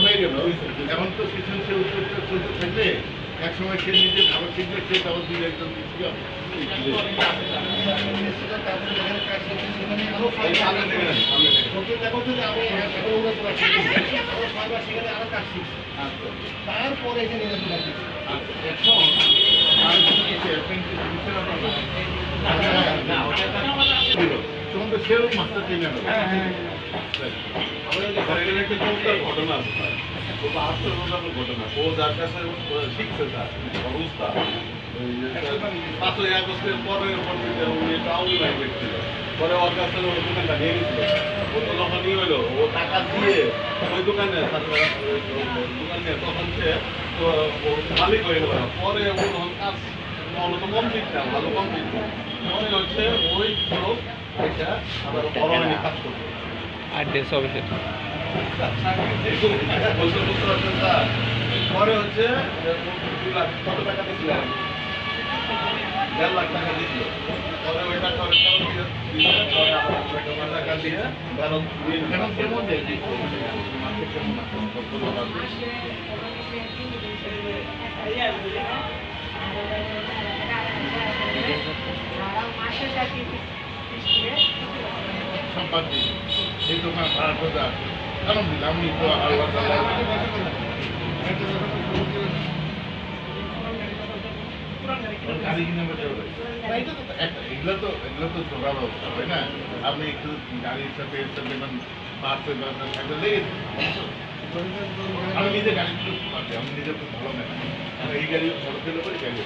হয়ে গেল। এখন তো সৃজনশীল উদ্যোগটা চলতে থাকলে একসময় সে নিজে ভালো শিখলে সে তাও দুই একজন দিচ্ছিল। তারপরে তখন তো সেও মাস্টার ট্রেনার হবে। একটা চমৎকার ঘটনা আছে, খুব আশ্চর্যজনক ঘটনা। ও যার কাছে শিখছে তার অবস্থা 5ই আগস্টের পরের উনি একটা আওয়ামী লীগ ব্যক্তি, পরে ওর কাছে ওর দোকানটা নিয়ে গেছিল। ও তো যখন নিয়ে হইলো ও টাকা দিয়ে ওই দোকানে দোকান নিয়ে তখন সে মালিক হয়ে গেল। পরে ও তখন কাজ মূলত কমপ্লিট না, ভালো কমপ্লিট না, পরে হচ্ছে ওই লোক এটা আবার অনলাইনে কাজ করবে আর দেশ অফিসে পরে হচ্ছে 2 লাখ কত টাকা দিয়েছিলেন, 1.5 লাখ টাকা দিয়েছিল। পরে ওই টাকা টাকা দিয়ে কেমন সম্পাদি এই দোকান ভাড়া করে আলহামদুলিল্লাহ আমি তো আল্লাহ গাড়ি কিনে এগুলো তো জোগাড় অবস্থা হয় না। আপনি একটু গাড়ির সাথে বাসে থাকলে লেগে আমি নিজে গাড়ি পাচ্ছি, আমি নিজে খুব ভালো না এই গাড়ি ফটো ফেলে করে গাড়ি